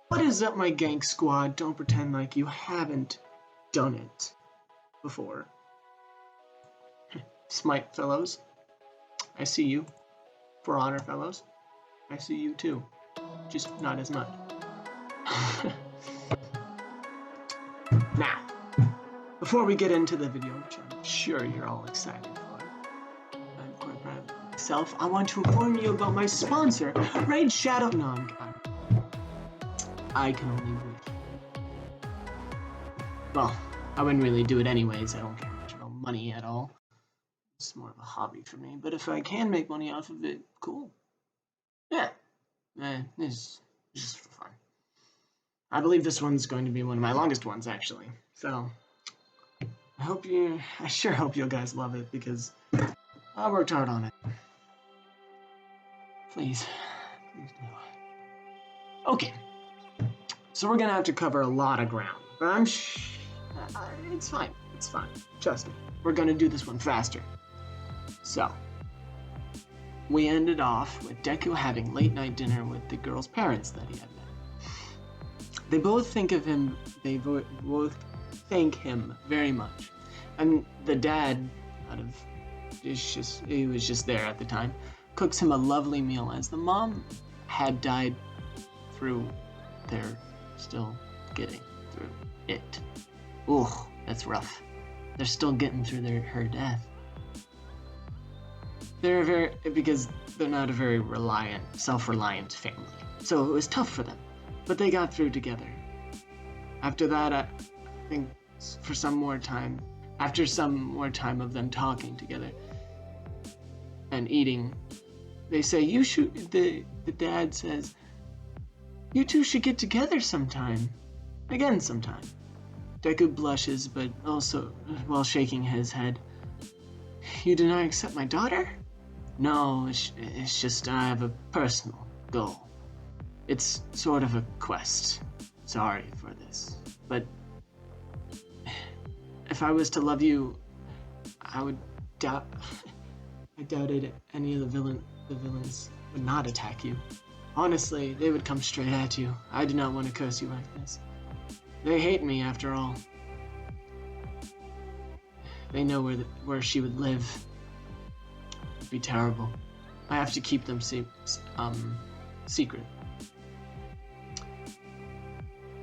What is up, my gank squad? Don't pretend like you haven't done it before. Smite fellows, I see you. For honor fellows, I see you too. Just not as much. Now, before we get into the video, which I'm sure you're all excited for, I'm quite proud of myself, I want to inform you about my sponsor, Raid Shadow. No, I can only wish. Well, I wouldn't really do it anyways. I don't care much about money at all. It's more of a hobby for me. But if I can make money off of it, cool. Yeah. It's just for fun. I believe this one's going to be one of my longest ones, actually. So, I sure hope you guys love it, because I worked hard on it. Please do. Okay. So we're gonna have to cover a lot of ground, but it's fine. It's fine. Trust me. We're gonna do this one faster. So, we ended off with Deku having late night dinner with the girl's parents that he had met. They both think of him. They both thank him very much, and the dad, he was just there at the time, cooks him a lovely meal, as the mom had died through their. Still getting through it. Ugh, that's rough. They're still getting through her death. Because they're not a very self-reliant family. So it was tough for them, but they got through together. After that, I think after some more time of them talking together and eating, they say, the dad says, "You two should get together sometime. Again sometime." Deku blushes, but also, while shaking his head. "You do not accept my daughter?" "No, it's just I have a personal goal. It's sort of a quest. Sorry for this. But if I was to love you, I doubted any of the villains would not attack you. Honestly, they would come straight at you. I do not want to curse you like this. They hate me, after all. They know where she would live. It'd be terrible. I have to keep them secret."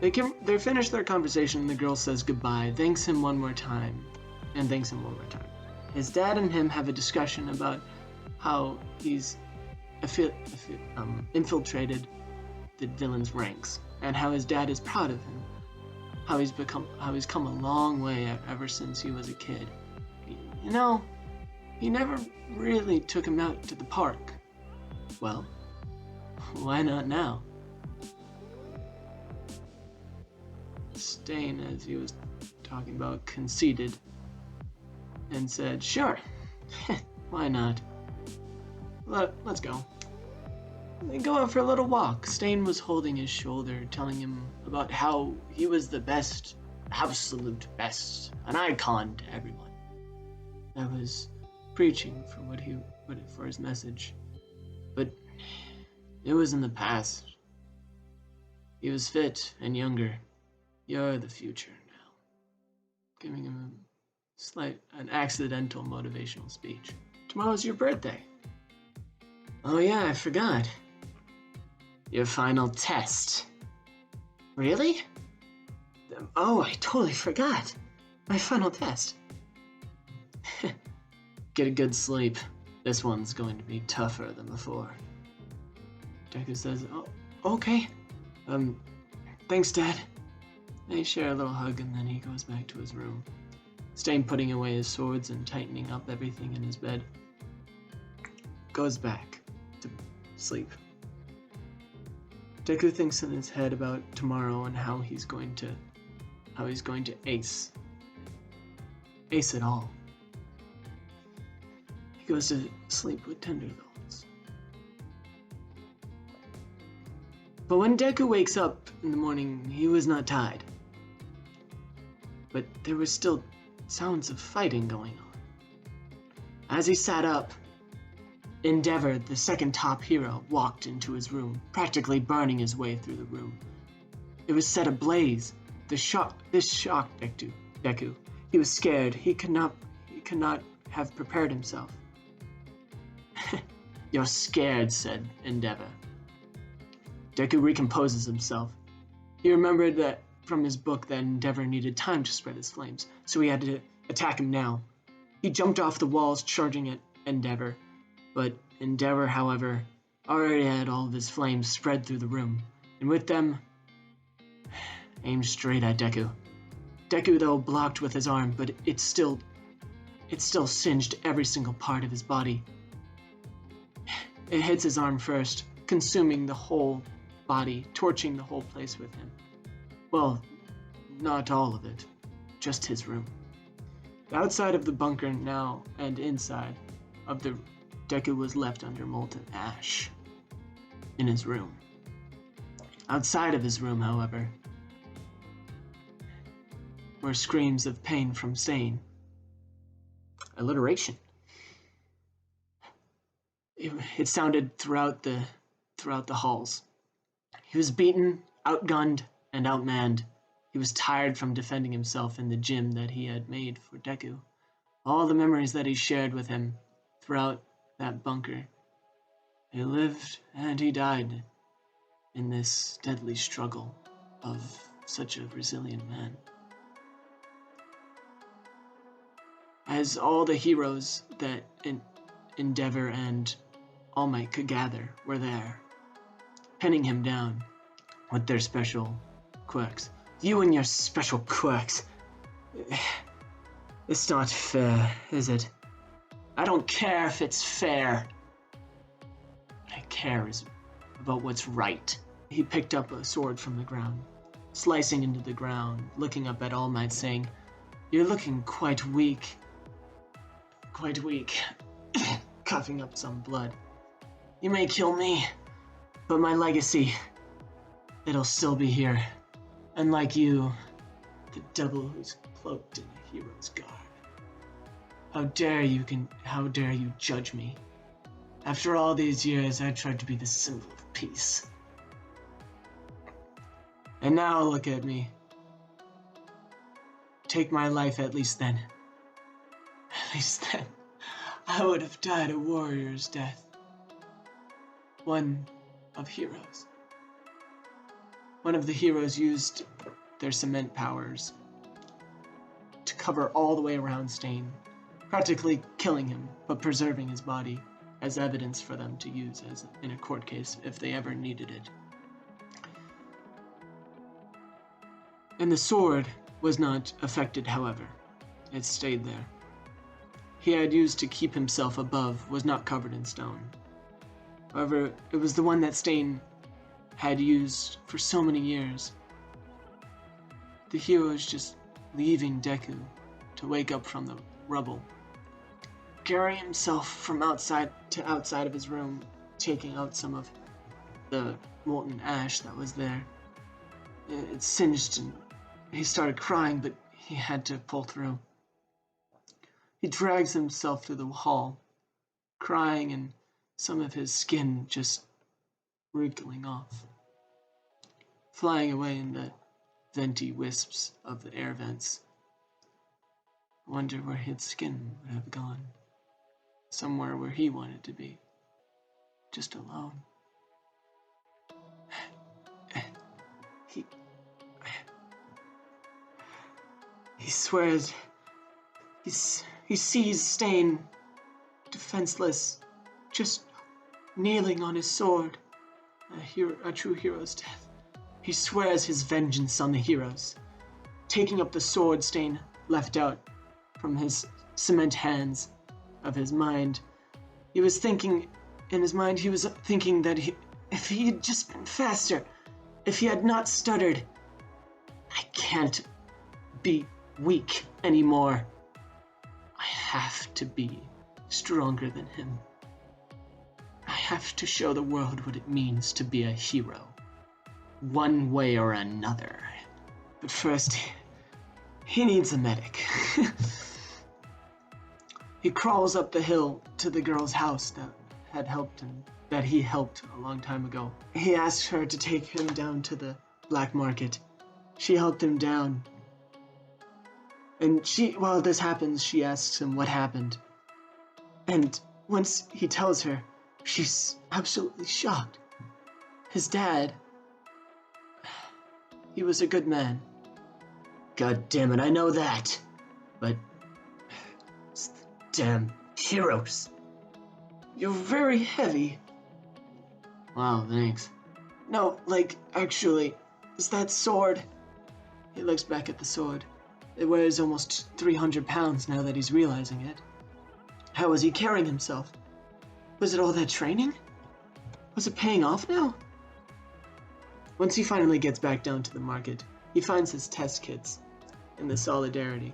They finish their conversation, and the girl says goodbye, thanks him one more time. His dad and him have a discussion about how he's infiltrated the villain's ranks, and how his dad is proud of him, how he's come a long way ever since he was a kid. You know, he never really took him out to the park. Well, why not now? Stain, as he was talking about, conceded and said, "Sure, why not? Let's go." They go out for a little walk. Stain was holding his shoulder, telling him about how he was the best, absolute best, an icon to everyone. That was preaching for his message. But it was in the past. He was fit and younger. You're the future now. Giving him an accidental motivational speech. Tomorrow's your birthday. Oh yeah, I forgot. Your final test. Really? Oh, I totally forgot. My final test. Get a good sleep. This one's going to be tougher than before. Deku says, "Oh, okay. Thanks, Dad." They share a little hug, and then he goes back to his room. Stain, putting away his swords and tightening up everything in his bed, goes back to sleep. Deku thinks in his head about tomorrow and how he's going to ace it all. He goes to sleep with tender thoughts. But when Deku wakes up in the morning, he was not tied. But there was still sounds of fighting going on. As he sat up, Endeavor, the second top hero, walked into his room, practically burning his way through the room. It was set ablaze. This shocked Deku. He was scared. He could not have prepared himself. You're scared, said Endeavor. Deku recomposes himself. He remembered that from his book that Endeavor needed time to spread his flames, so he had to attack him now. He jumped off the walls, charging at Endeavor, but Endeavor, however, already had all of his flames spread through the room, and with them, aimed straight at Deku. Deku, though, blocked with his arm, but it still singed every single part of his body. It hits his arm first, consuming the whole body, torching the whole place with him. Well, not all of it, just his room. Outside of the bunker now, and inside of the Deku was left under molten ash in his room. Outside of his room, however, were screams of pain from Stain. Alliteration. It sounded throughout the halls. He was beaten, outgunned, and outmanned. He was tired from defending himself in the gym that he had made for Deku. All the memories that he shared with him throughout that bunker. He lived and he died in this deadly struggle of such a resilient man. As all the heroes that Endeavor and All Might could gather were there, pinning him down with their special quirks. You and your special quirks. It's not fair, is it? I don't care if it's fair. What I care is about what's right. He picked up a sword from the ground, slicing into the ground, looking up at All Might, saying, "You're looking quite weak." Quite weak. Coughing up some blood. "You may kill me, but my legacy, it'll still be here. Unlike you, the devil who's cloaked in a hero's garb. How dare you judge me? After all these years, I tried to be the symbol of peace. And now look at me. Take my life at least then. At least then, I would have died a warrior's death. One of heroes. One of the heroes used their cement powers to cover all the way around Stain, practically killing him, but preserving his body as evidence for them to use as in a court case if they ever needed it. And the sword was not affected, however. It stayed there. He had used to keep himself above was not covered in stone. However, it was the one that Stain had used for so many years. The hero is just leaving Deku to wake up from the rubble, carrying himself from outside to outside of his room, taking out some of the molten ash that was there. It singed and he started crying, but he had to pull through. He drags himself through the hall, crying and some of his skin just wriggling off, flying away in the venti wisps of the air vents. I wonder where his skin would have gone. Somewhere where he wanted to be. Just alone. He swears he sees Stain defenseless, just kneeling on his sword, a true hero's death. He swears his vengeance on the heroes, taking up the sword Stain left out from his cement hands of his mind. He was thinking, in his mind, he was thinking that if he had just been faster, if he had not stuttered, I can't be weak anymore. I have to be stronger than him. I have to show the world what it means to be a hero, one way or another. But first, he needs a medic. He crawls up the hill to the girl's house that had helped him, that he helped a long time ago. He asks her to take him down to the black market She helped him down. And while this happens, she asks him what happened. And once he tells her, she's absolutely shocked. His dad, he was a good man. God damn it, I know that. But it's the damn heroes. You're very heavy. Wow, thanks. No, like, actually, is that sword? He looks back at the sword. It weighs almost 300 pounds now that he's realizing it. How was he carrying himself? Was it all that training? Was it paying off now? Once he finally gets back down to the market, he finds his test kits in the Solidarity,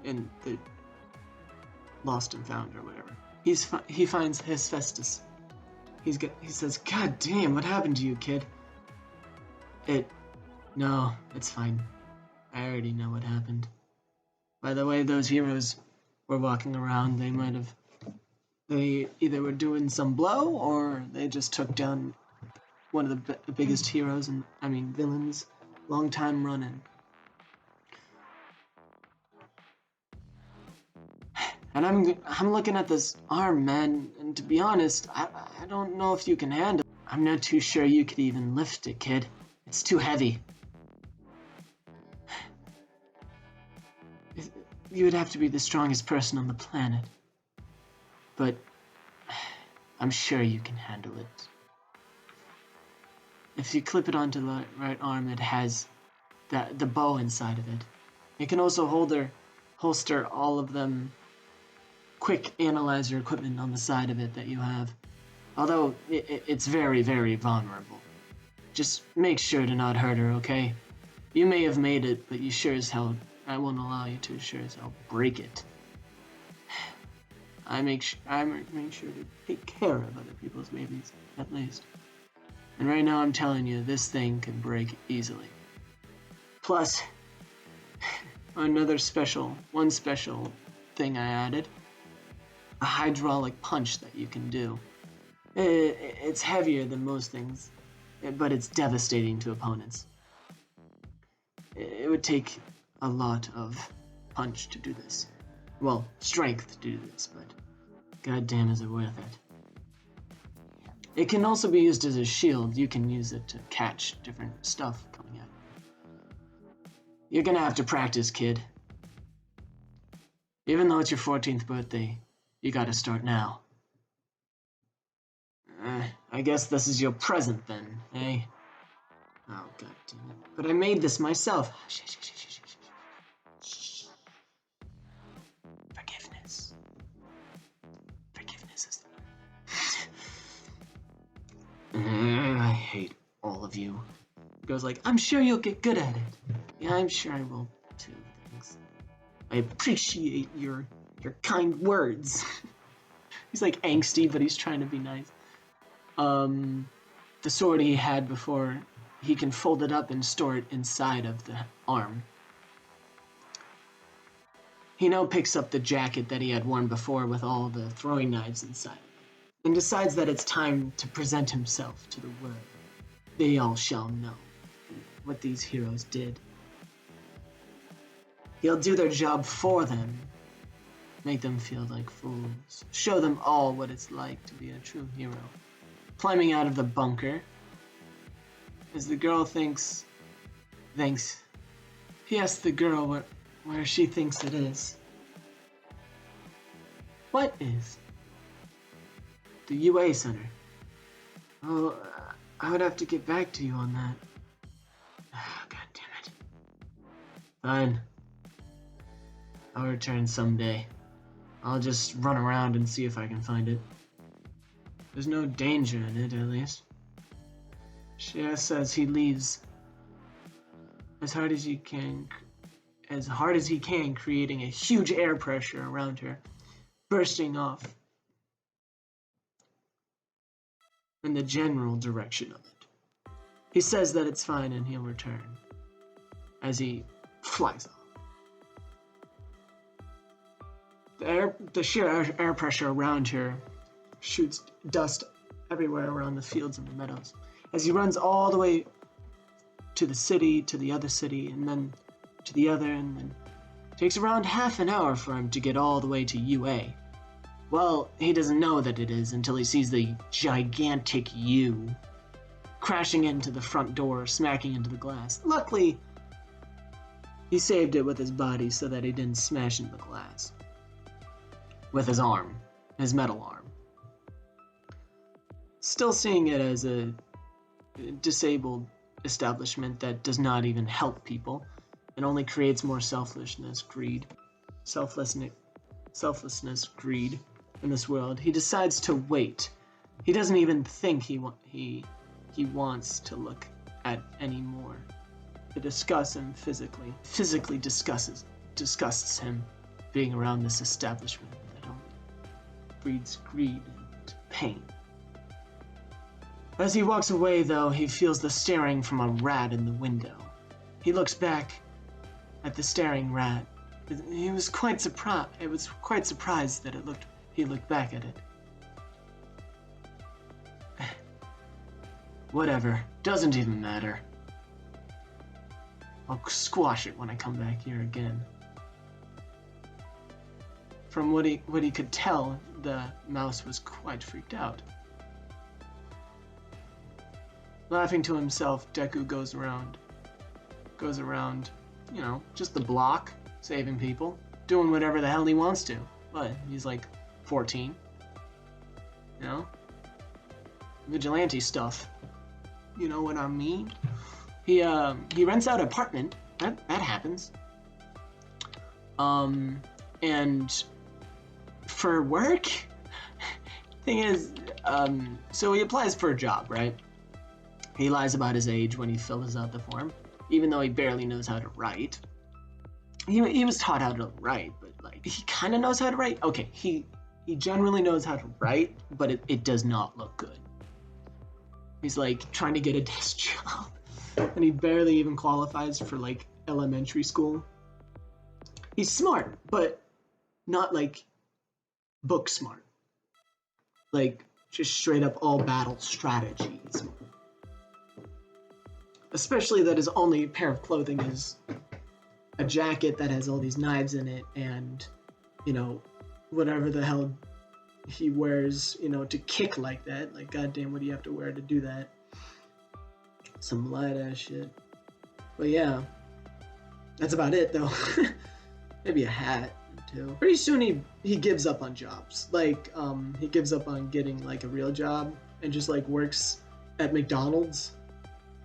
in the Lost and Found or whatever. He finds Hephaestus. He says, God damn, what happened to you, kid? No, it's fine. I already know what happened. By the way, those heroes were walking around, they either were doing some blow or they just took down one of the biggest heroes and, villains, long time running. And I'm looking at this arm, man, and to be honest, I don't know if you can handle it. I'm not too sure you could even lift it, kid. It's too heavy. You would have to be the strongest person on the planet. But I'm sure you can handle it. If you clip it onto the right arm, it has the bow inside of it. It can also holster all of them quick analyzer equipment on the side of it that you have. Although it's very, very vulnerable. Just make sure to not hurt her, okay? You may have made it, but you sure as hell, I won't allow you to sure as hell break it. I make sure to take care of other people's babies, at least. And right now I'm telling you, this thing can break easily. Plus, one special thing I added, a hydraulic punch that you can do. It's heavier than most things, but it's devastating to opponents. It would take a lot of punch to do this. Well, strength to do this, but goddamn is it worth it. It can also be used as a shield. You can use it to catch different stuff coming at you. You're gonna have to practice, kid. Even though it's your 14th birthday, you gotta start now. I guess this is your present then, eh? Oh, god damn it. But I made this myself. Shh. Forgiveness is the I hate all of you. Goes like, I'm sure you'll get good at it. Yeah, I'm sure I will too, thanks. I appreciate your kind words. He's like angsty, but he's trying to be nice. The sword he had before, he can fold it up and store it inside of the arm. He now picks up the jacket that he had worn before with all the throwing knives inside, and decides that it's time to present himself to the world. They all shall know what these heroes did. He'll do their job for them, make them feel like fools, show them all what it's like to be a true hero. Climbing out of the bunker, as the girl thinks, he asks the girl where she thinks it is. What is? The UA Center. Oh, I would have to get back to you on that. Oh, god damn it. Fine. I'll return someday. I'll just run around and see if I can find it. There's no danger in it, at least. Shia says he leaves as hard as he can, creating a huge air pressure around her, bursting off in the general direction of it. He says that it's fine and he'll return as he flies off. The sheer air pressure around her shoots dust everywhere around the fields and the meadows. As he runs all the way to the city, to the other city, and then to the other, and then it takes around half an hour for him to get all the way to UA. Well, he doesn't know that it is until he sees the gigantic U crashing into the front door, smacking into the glass. Luckily, he saved it with his body so that he didn't smash into the glass. With his arm, his metal arm. Still seeing it as a disabled establishment that does not even help people. It only creates more selfishness, greed, greed in this world. He decides to wait. He doesn't even think he wants to look at anymore. To discuss him physically disgusts him being around this establishment that only breeds greed and pain. As he walks away, though, he feels the staring from a rat in the window. He looks back at the staring rat. He was quite surprised. It was quite surprised that he looked back at it. Whatever, doesn't even matter. I'll squash it when I come back here again. From what he could tell, the mouse was quite freaked out. Laughing to himself, Deku goes around, you know, just the block, saving people, doing whatever the hell he wants to. But he's like 14, you know? Vigilante stuff. You know what I mean? He rents out an apartment. That happens. And for work, thing is, so he applies for a job, right? He lies about his age when he fills out the form, even though he barely knows how to write. He was taught how to write, but like he kind of knows how to write. Okay, he generally knows how to write, but it does not look good. He's like trying to get a desk job, and he barely even qualifies for like elementary school. He's smart, but not like book smart. Like just straight up all battle strategy smart. Especially that his only pair of clothing is a jacket that has all these knives in it and, you know, whatever the hell he wears, you know, to kick like that. Like, goddamn, what do you have to wear to do that? Some light-ass shit. But yeah, that's about it, though. Maybe a hat, too. Pretty soon he gives up on jobs. Like, he gives up on getting, like, a real job and just, like, works at McDonald's.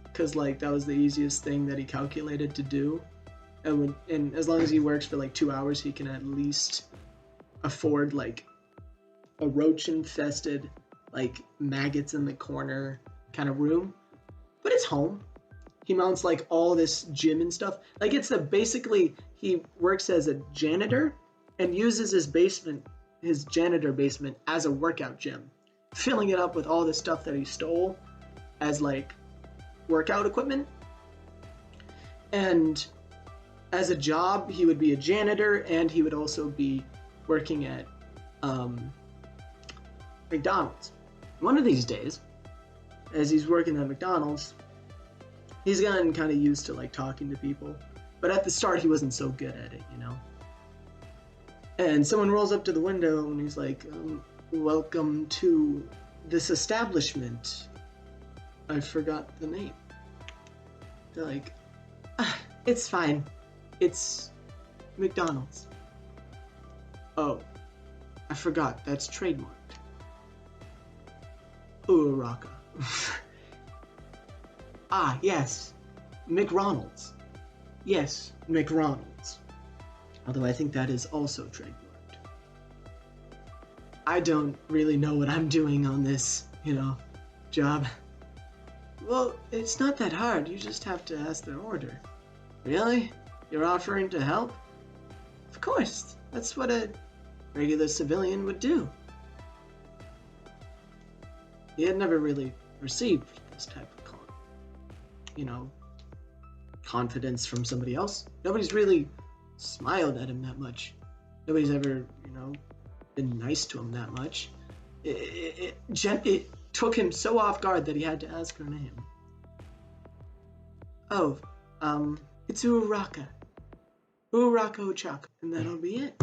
Because, like, that was the easiest thing that he calculated to do. And as long as he works for, like, 2 hours, he can at least afford, like, a roach-infested, like, maggots in the corner kind of room. But it's home. He mounts, like, all this gym and stuff. Like, it's basically, he works as a janitor and uses his janitor basement as a workout gym. Filling it up with all the stuff that he stole as, like, workout equipment. And as a job, he would be a janitor, and he would also be working at McDonald's. One of these days, as he's working at McDonald's, he's gotten kind of used to like talking to people, but at the start he wasn't so good at it, you know. And someone rolls up to the window and he's like, "Welcome to this establishment. I forgot the name." They're like, "It's fine. It's McDonald's." "Oh, I forgot. That's trademarked." Uraraka. "Ah, yes. McRonald's. Yes, McRonald's. Although I think that is also trademarked. I don't really know what I'm doing on this, you know, job." "Well, it's not that hard. You just have to ask their order." "Really? You're offering to help?" "Of course. That's what a regular civilian would do." He had never really received this type of confidence from somebody else. Nobody's really smiled at him that much. Nobody's ever, been nice to him that much. It took him so off guard that he had to ask her name. Oh, it's Uraka. Uraka Ochaka. And that'll be it.